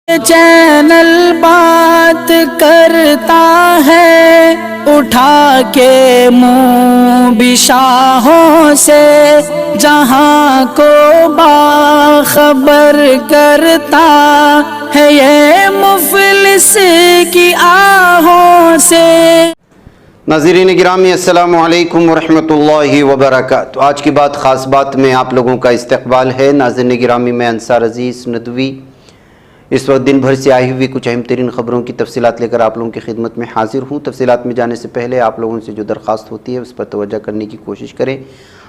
Channel بات کرتا ہے اٹھا کے منہ بشاہوں سے، جہاں کو باخبر کرتا ہے یہ مفلس کی آہوں سے۔ ناظرین گرامی السلام علیکم ورحمۃ اللہ وبرکاتہ۔ آج کی بات خاص بات میں آپ لوگوں کا استقبال ہے۔ ناظرین گرامی، میں انصار عزیز ندوی اس وقت دن بھر سے آئی ہوئی کچھ اہم ترین خبروں کی تفصیلات لے کر آپ لوگوں کی خدمت میں حاضر ہوں۔ تفصیلات میں جانے سے پہلے آپ لوگوں سے جو درخواست ہوتی ہے اس پر توجہ کرنے کی کوشش کریں۔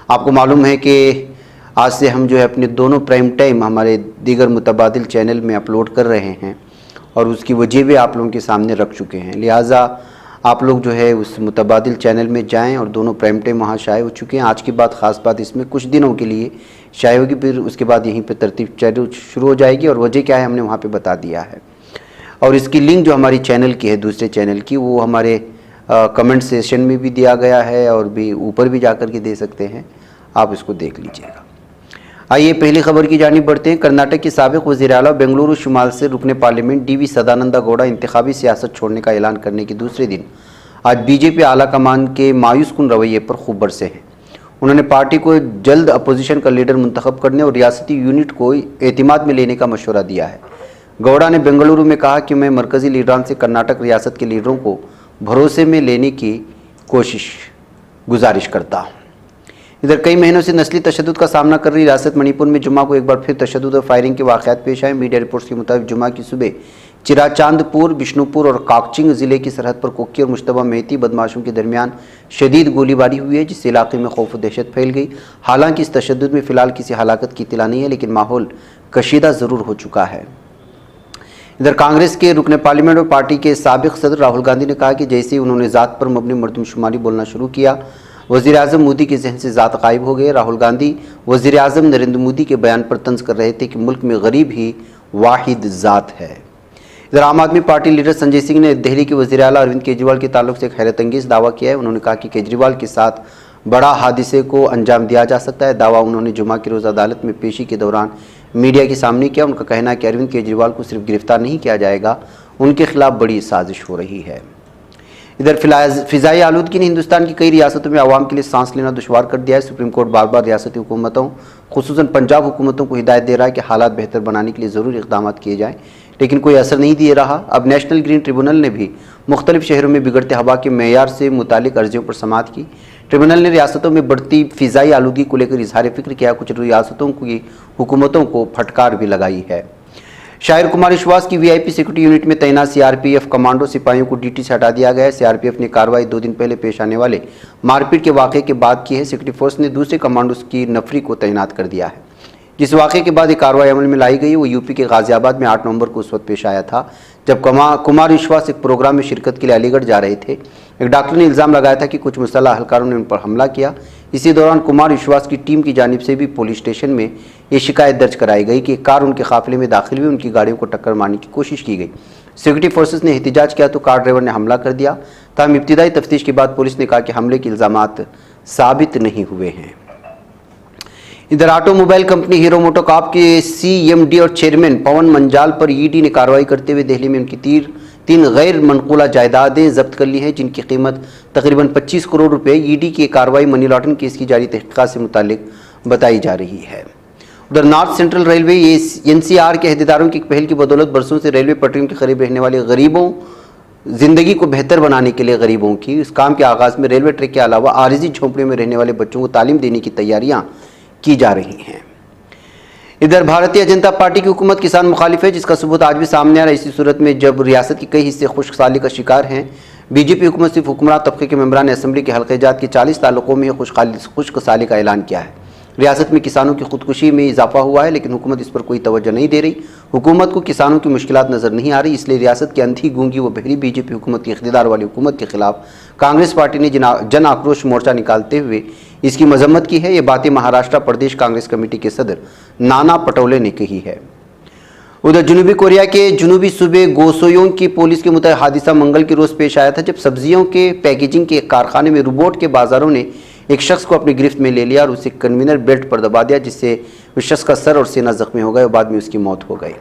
آپ کو معلوم ہے کہ آج سے ہم جو ہے اپنے دونوں پرائم ٹائم ہمارے دیگر متبادل چینل میں اپلوڈ کر رہے ہیں اور اس کی وجہ بھی آپ لوگوں کے سامنے رکھ چکے ہیں، لہٰذا آپ لوگ جو ہے اس متبادل چینل میں جائیں اور دونوں پرائم ٹائم وہاں شائع ہو چکے ہیں۔ آج کی بات خاص بات اس میں کچھ دنوں کے لیے شائع ہوگی، پھر اس کے بعد یہیں پہ ترتیب شروع ہو جائے گی، اور وجہ کیا ہے ہم نے وہاں پہ بتا دیا ہے۔ اور اس کی لنک جو ہماری چینل کی ہے، دوسرے چینل کی، وہ ہمارے کمنٹ سیشن میں بھی دیا گیا ہے اور بھی اوپر بھی جا کر کے دے سکتے ہیں، آپ اس کو دیکھ لیجئے گا۔ آئیے پہلی خبر کی جانب بڑھتے ہیں۔ کرناٹک کے سابق وزیر اعلیٰ بنگلورو شمال سے رکن پارلیمنٹ ڈی وی سدانندا گوڑا انتخابی سیاست چھوڑنے کا اعلان کرنے کے دوسرے دن آج بی جے پی اعلیٰ کمان کے مایوس کن رویے پر خوب برسے ہیں۔ انہوں نے پارٹی کو جلد اپوزیشن کا لیڈر منتخب کرنے اور ریاستی یونٹ کو اعتماد میں لینے کا مشورہ دیا ہے۔ گوڑا نے بنگلورو میں کہا کہ میں مرکزی لیڈران سے کرناٹک ریاست کے لیڈروں کو بھروسے میں لینے کی گزارش کرتا ہوں۔ ادھر کئی مہینوں سے نسلی تشدد کا سامنا کر رہی ریاست منی پور میں جمعہ کو ایک بار پھر تشدد اور فائرنگ کے واقعات پیش آئے۔ میڈیا رپورٹس کے مطابق جمعہ کی صبح چراچاند پور، بشنو پور اور کاکچنگ ضلع کی سرحد پر کوکی اور مشتبہ میتی بدماشوں کے درمیان شدید گولی باری ہوئی ہے، جس سے علاقے میں خوف و دہشت پھیل گئی۔ حالانکہ اس تشدد میں فی الحال کسی ہلاکت کی اطلاع نہیں ہے، لیکن ماحول کشیدہ ضرور ہو چکا ہے۔ ادھر کانگریس کے رکن پارلیمنٹ اور پارٹی کے سابق صدر راہل گاندھی نے کہا کہ جیسے ہی انہوں نے ذات پر مبنی مردم شماری بولنا شروع کیا، وزیر اعظم مودی کے ذہن سے ذات غائب ہو گئے۔ راہل گاندھی وزیر اعظم نریندر مودی کے بیان پر طنز کر رہے تھے کہ ملک میں غریب ہی واحد ذات ہے۔ ادھر عام آدمی پارٹی لیڈر سنجے سنگھ نے دہلی کے وزیر اعلیٰ اروند کیجریوال کے تعلق سے ایک حیرت انگیز دعویٰ کیا ہے۔ انہوں نے کہا کہ کیجریوال کے ساتھ بڑا حادثے کو انجام دیا جا سکتا ہے۔ دعویٰ انہوں نے جمعہ کے روز عدالت میں پیشی کے دوران میڈیا کے سامنے کیا۔ ان کا کہنا ہے کہ اروند کیجریوال کو صرف گرفتار نہیں کیا جائے گا، ان کے خلاف بڑی سازش ہو رہی ہے۔ ادھر فضائی آلودگی نے ہندوستان کی کئی ریاستوں میں عوام کے لیے سانس لینا دشوار کر دیا ہے۔ سپریم کورٹ بار بار ریاستی حکومتوں خصوصاً پنجاب حکومتوں کو ہدایت دے رہا ہے کہ حالات بہتر بنانے کے لیے ضروری اقدامات کیے جائیں، لیکن کوئی اثر نہیں دے رہا۔ اب نیشنل گرین ٹریبونل نے بھی مختلف شہروں میں بگڑتے ہوا کے معیار سے متعلق عرضیوں پر سماعت کی۔ ٹریبونل نے ریاستوں میں بڑھتی فضائی آلودگی کو لے کر اظہار فکر کیا۔ کچھ ریاستوں کی حکومتوں کو پھٹکار بھی لگائی ہے۔ شاعر کمار وشواس کی وی آئی پی سیکورٹی یونٹ میں تعینات C R P F commando سپاہیوں کو ڈیوٹی سے ہٹا دیا گیا ہے۔ سی آر پی ایف نے کارروائی 2 دن پہلے پیش آنے والے مار پیٹ کے واقعے کے بعد کی ہے۔ سیکورٹی فورس نے دوسرے کمانڈوز کی نفری کو تعینات کر دیا ہے۔ جس واقعے کے بعد ایک کارروائی عمل میں لائی گئی وہ یو پی کے غازی آباد میں 8 نومبر کو اس وقت پیش آیا تھا جب کمار وشواس ایک پروگرام میں شرکت کے لیے علی گڑھ جا رہے تھے۔ ایک ڈاکٹر نے الزام لگایا تھا کہ کچھ مسلح اہلکاروں نے ان پر حملہ کیا۔ اسی دوران کمار وشواس کی ٹیم کی جانب سے بھی پولیس اسٹیشن میں یہ شکایت درج کرائی گئی کہ ایک کار ان کے قافلے میں داخل ہوئی، ان کی گاڑیوں کو ٹکر مارنے کی کوشش کی گئی۔ سیکورٹی فورسز نے احتجاج کیا تو کار ڈرائیور نے حملہ کر دیا۔ تاہم ابتدائی تفتیش کے بعد پولیس نے کہا کہ حملے کے الزامات ثابت نہیں ہوئے ہیں۔ ادھر automobile company Hero MotoCorp کے سی ایم ڈی اور چیئرمین پون منجال پر ای ڈی نے کارروائی کرتے ہوئے دہلی میں ان کی 3 غیر منقولہ جائیدادیں ضبط کر لی ہیں، جن کی قیمت تقریباً 25 کروڑ روپے۔ ای ڈی کی کارروائی منی لانڈرنگ کیس کی جاری تحقیقات سے متعلق بتائی جا رہی ہے۔ ادھر north central railway N C R کے عہدیداروں کی ایک پہل کی بدولت برسوں سے ریلوے پٹریوں کے قریب رہنے والے غریبوں زندگی کو بہتر بنانے کے لیے غریبوں کی اس کام کے آغاز میں ریلوے ٹریک کے علاوہ عارضی جھونپڑیوں میں رہنے والے بچوں کو تعلیم دینے کی تیاریاں کی جا رہی ہیں۔ ادھر بھارتیہ جنتا پارٹی کی حکومت کسان مخالف ہے، جس کا ثبوت آج بھی سامنے آ رہا ہے۔ اسی صورت میں جب ریاست کے کئی حصے خشک سالی کا شکار ہیں، بی جے پی حکومت صرف حکمراں طبقے کے ممبران اسمبلی کے حلقہ جات کے 40 تعلقوں میں خشک سالی کا اعلان کیا ہے۔ ریاست میں کسانوں کی خودکشی میں اضافہ ہوا ہے، لیکن حکومت اس پر کوئی توجہ نہیں دے رہی۔ حکومت کو کسانوں کی مشکلات نظر نہیں آ رہی، اس لیے ریاست کی اندھی گونگی و بہری بی جے پی حکومت کی اقتدار والی حکومت کے خلاف کانگریس پارٹی نے جن آکروش مورچہ نکالتے ہوئے اس کی مذمت کی ہے۔ یہ باتیں مہاراشٹر پردیش کانگریس کمیٹی کے صدر نانا پٹولے نے کہی ہے۔ ادھر جنوبی کوریا کے جنوبی صوبے گوسویونگ کی پولیس کے مطابق حادثہ منگل کے روز پیش آیا تھا جب سبزیوں کے پیکیجنگ کے ایک کارخانے میں روبوٹ کے بازاروں نے ایک شخص کو اپنی گرفت میں لے لیا اور اسے کنوینر بیلٹ پر دبا دیا، جس سے اس شخص کا سر اور سینہ زخمی ہو گئے اور بعد میں اس کی موت ہو گئی۔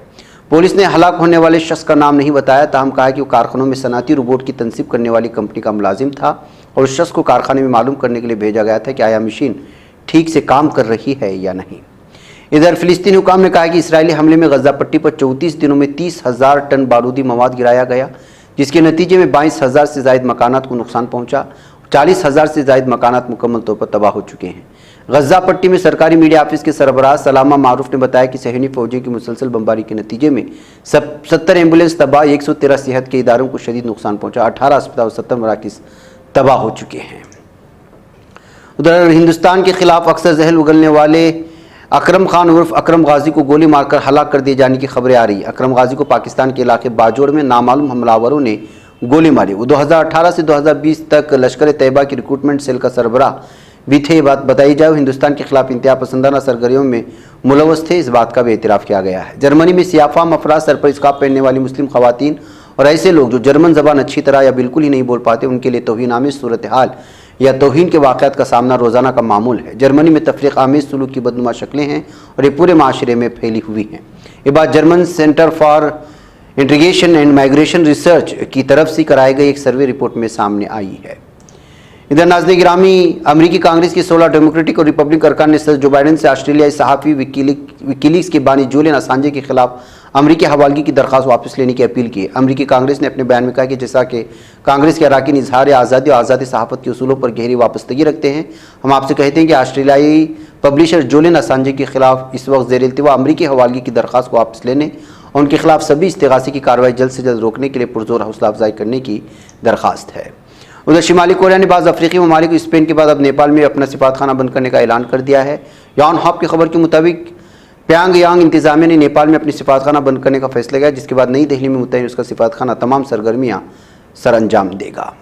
पुलिस ने हलाक होने वाले शख्स का नाम नहीं बताया, ताहम कहा कि वो कारखानों में सनअती रोबोट की तनसीब करने वाली कंपनी का मुलाजिम था और उस शख्स को कारखाने में मालूम करने के लिए भेजा गया था कि आया मशीन ठीक से काम कर रही है या नहीं। इधर फिलिस्तीनी हुकाम ने कहा कि इसराइली हमले में गजा पट्टी पर 34 दिनों में 30,000 टन बारूदी मवाद गिराया गया, जिसके नतीजे में 22,000 से ज़ायद मकानात को नुकसान पहुंचा। 40,000 से ज़ायद मकानात मुकम्मल तौर पर तबाह हो चुके हैं। गजा पट्टी में सरकारी मीडिया ऑफिस के सरबराह सलामा मारूफ ने बताया कि सहनी फौजी की मुसलसल बमबारी के नतीजे में 70 एम्बुलेंस तबाह, 113 सेहत के इदारों को शदीद नुकसान पहुंचा, 18 अस्पताल और 70 मराकिज़ तबाह हो चुके हैं। उधर हिंदुस्तान के खिलाफ अक्सर जहल उगलने वाले अकरम खान उर्फ अकरम गाजी को गोली मारकर हलाक कर दिए जाने की खबरें आ रही। अकरम गाजी को पाकिस्तान के इलाके बाजोड़ में नामालूम हमलावरों ने गोली मारी। वो 2018 से 2020 तक लश्कर तैयबा की रिक्रूटमेंट सेल का सरबराह भी थे। ये बात बताई जाए, हिंदुस्तान के खिलाफ इंतहा पसंदाना सरगर्मियों में मुलव्वस थे, इस बात का भी एतराफ़ किया गया है। जर्मनी में सियाफाम अफराद, सर पर स्कार्फ पहनने वाली मुस्लिम खवातीन और ऐसे लोग जो जर्मन ज़बान अच्छी तरह या बिल्कुल ही नहीं बोल पाते, उनके लिए तौहीन आमेज़ सूरत हाल या तौहीन के वाक़यात का सामना रोज़ाना का मामूल है। जर्मनी में तफरीक़ आमेज़ सलूक की बदनुमा शक्लें हैं और ये पूरे माशरे में फैली हुई हैं। ये बात German centre for integration and migration research की तरफ से कराई गई एक सर्वे रिपोर्ट में सामने आई है। इधर नाज़रीन गिरामी, अमरीकी कांग्रेस के 16 डेमोक्रेटिक और रिपब्लिक अरकान ने सदर जो बाइडेन से ऑस्ट्रेलियाई सहाफ़ी विकीलीक्स के बानी जूलियन असांजे के खिलाफ अमरीकी हवालगी की दरख्वास्त वापस लेने की अपील की। अमरीकी कांग्रेस ने अपने बयान में कहा कि जैसा कि कांग्रेस के अरकान इजहार आज़ादी और आज़ादी सहाफ़त के उसूलों पर गहरी वापस्तगी रखते हैं, हम आपसे कहते हैं कि ऑस्ट्रेलियाई पब्लिशर जूलियन असांजे के खिलाफ इस वक्त ज़ेर इल्तिवा अमरीकी हवालगी की दरख्वास्त को वापस लेने और उनके खिलाफ सभी इस्तिगासी की कार्रवाई जल्द से जल्द रोकने के लिए पुरजोर हौसला अफजाई करने की दरख्वास्त है। उधर शिमाली कोरिया ने बाज़ अफ्रीकी ममालिक को स्पेन के बाद अब नेपाल में अपना सिफारतखाना बंद करने का ऐलान कर दिया है। यॉन हॉप की खबर के मुताबिक प्यांगयांग इंतजामिया ने नेपाल में अपनी सिफारतखाना बंद करने का फैसला किया, जिसके बाद नई दिल्ली में मुतयन उसका सिफारतखाना तमाम सरगर्मियाँ सरअंजाम देगा।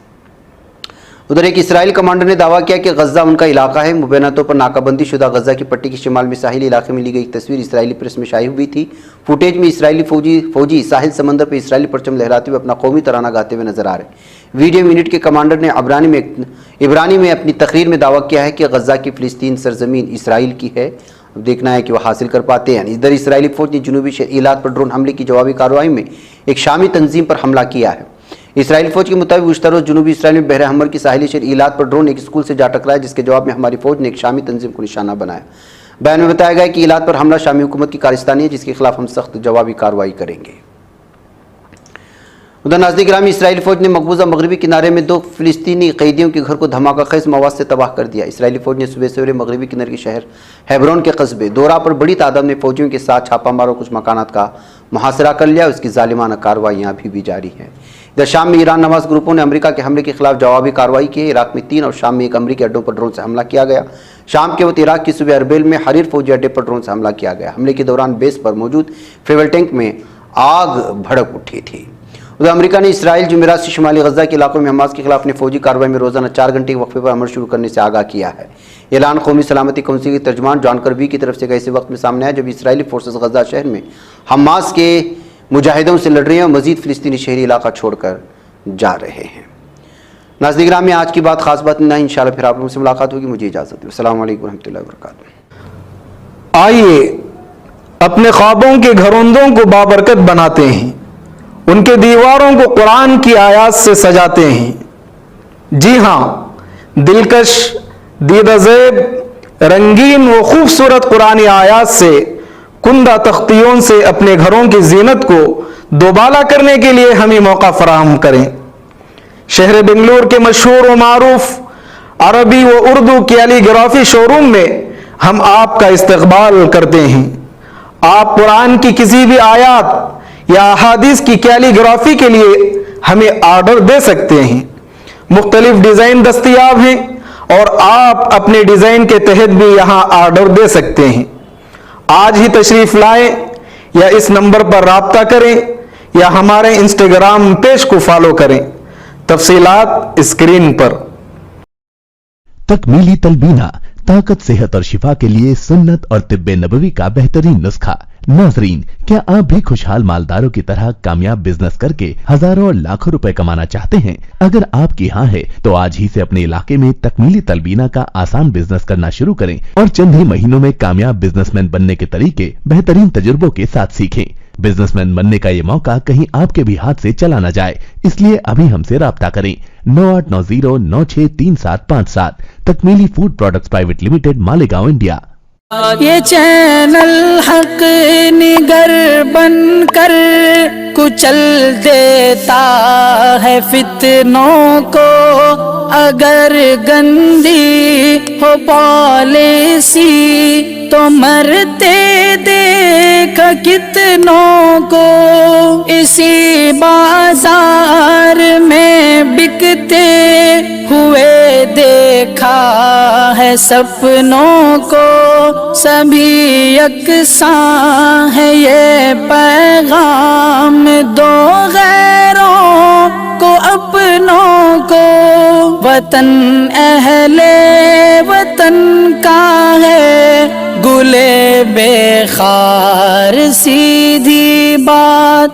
उधर एक इसराइल कमांडर ने दावा किया कि गजा उनका इलाका है। मुबैना तौर पर नाकाबंदी शुदा गजा की पट्टी के शिमाल में साहिली इलाके में ली गई एक तस्वीर इसराइली प्रेस में शाये हुई थी। फुटेज में इसराइली फौजी साहिल समंदर पर इसराइली परचम लहराते हुए अपना कौमी तराना गाते हुए नजर आ रहे। वीडियो यूनिट के कमांडर ने इब्रानी में अपनी तकरीर में दावा किया है कि गजा की फिलिस्तीन सरजमीन इसराइल की है। अब देखना है कि वह हासिल कर पाते हैं। इधर इसराइली फौज ने जनूबी इलाक पर ड्रोन हमले की जवाबी कार्रवाई में एक शामी तंजीम पर हमला किया है। इसराइली फौज के मुताबिक गुज़श्ता रोज़ जनूबी इसराइल में बहर हमर की साहिली शहर ईलात पर ड्रोन एक स्कूल से जा टकराया, जिसके जवाब में हमारी फौज ने एक शामी तंजीम को निशाना बनाया। बयान में बताया गया कि ईलात पर हमला शामी हुकूमत की कारस्तानी है, जिसके खिलाफ हम सख्त जवाबी कार्रवाई करेंगे। उधर नाज़रीन गिरामी, इसराइली फौज ने मकबूजा मगरबी किनारे में 2 फिलिस्तीनी कैदियों के घर को धमाका खेज मवाद से तबाह कर दिया। इसराइली फौज ने सुबह सवेरे मगरबी किनारे के शहर हेब्रोन के कस्बे दोरा पर बड़ी तादाद में फौजियों के साथ छापा मारो कुछ मकानात का मुहासरा कर लिया। उसकी जालिमाना कार्रवाइयाँ अभी भी जारी हैं। इधर शाम में ईरान नवाज ग्रुपों ने अमेरिका के हमले के खिलाफ जवाबी कार्रवाई की है। इराक में 3 और शाम में 1 अमरीकी अड्डों पर ड्रोन से हमला किया गया। शाम के वक्त इराक की सुबह अरबिल में हरीर फौजी अड्डे पर ड्रोन से हमला किया गया। हमले के दौरान बेस पर मौजूद फ्यूल टैंक में आग भड़क उठी थी। उधर अमेरिका ने इसराइल जुमेरात से शुमाली गजा के इलाकों में हमास के खिलाफ अपनी फौजी कार्रवाई में रोजाना 4 घंटे के वक्फे पर अमल शुरू करने से आगाह किया है। ऐलान कौमी सलामती कौंसिल के तर्जमान जॉन करबी की तरफ से ऐसे वक्त में सामने आया जब इसराइली फोर्सेस गजा शहर में हमास के मुजाहिदों से लड़ रही हैं और मजीद फिलिस्तीनी शहरी इलाका छोड़कर जा रहे हैं। नाज़रीन गिरामी, आज की बात खास बात नहीं, इंशाल्लाह फिर आप लोगों से मुलाकात होगी। मुझे इजाज़त दो। अस्सलाम वालेकुम रहमतुल्लाहि व बरकातुहू। आइए अपने ख्वाबों के घरौंदों को बाबरकत बनाते हैं, उनके दीवारों को कुरान की आयात से सजाते हैं। जी हाँ, दिलकश, दीदाज़ेब, रंगीन व खूबसूरत कुरानी आयात से कुंदा तख्तियों से अपने घरों की जीनत को दोबाला करने के लिए हमें मौका फराहम करें। शहर बेंगलुरु के मशहूर व मारूफ अरबी व उर्दू कैलीग्राफी शोरूम में हम आपका इस्तकबाल करते हैं। आप कुरान की किसी भी आयात या अहादीस की कैलीग्राफी के लिए हमें ऑर्डर दे सकते हैं। मुख्तलिफ डिज़ाइन दस्तयाब हैं और आप अपने डिज़ाइन के तहत भी यहाँ ऑर्डर दे सकते हैं। आज ही तशरीफ लाएं या इस नंबर पर राब्ता करें या हमारे इंस्टाग्राम पेज को फॉलो करें। तफसीलात स्क्रीन पर। तकमीली तलबीना, ताकत, सेहत और शिफा के लिए सुन्नत और तिब्बे नबवी का बेहतरीन नुस्खा। नाजरीन, क्या आप भी खुशहाल मालदारों की तरह कामयाब बिजनेस करके हजारों और लाखों रुपए कमाना चाहते हैं? अगर आपकी हाँ है तो आज ही से अपने इलाके में तकमीली तलबीना का आसान बिजनेस करना शुरू करें और चंद ही महीनों में कामयाब बिजनेसमैन बनने के तरीके बेहतरीन तजुर्बों के साथ सीखें। बिजनेसमैन बनने का ये मौका कहीं आपके भी हाथ से चला न जाए, इसलिए अभी हमसे राब्ता करें 9890963757। तकमीली food products private limited, Malegaon, India. ये चैनल हक निगर बनकर कुचल देता है फितनों को, अगर गंदी हो पॉलिसी तो मरते देख कितनों को, इसी बाजार में बिकते हुए देखा है सपनों को, सभी यकसां है ये पैगाम दो गैरों को अपनों को, वतन अहले वतन का है गुले बेखार सीधी बात।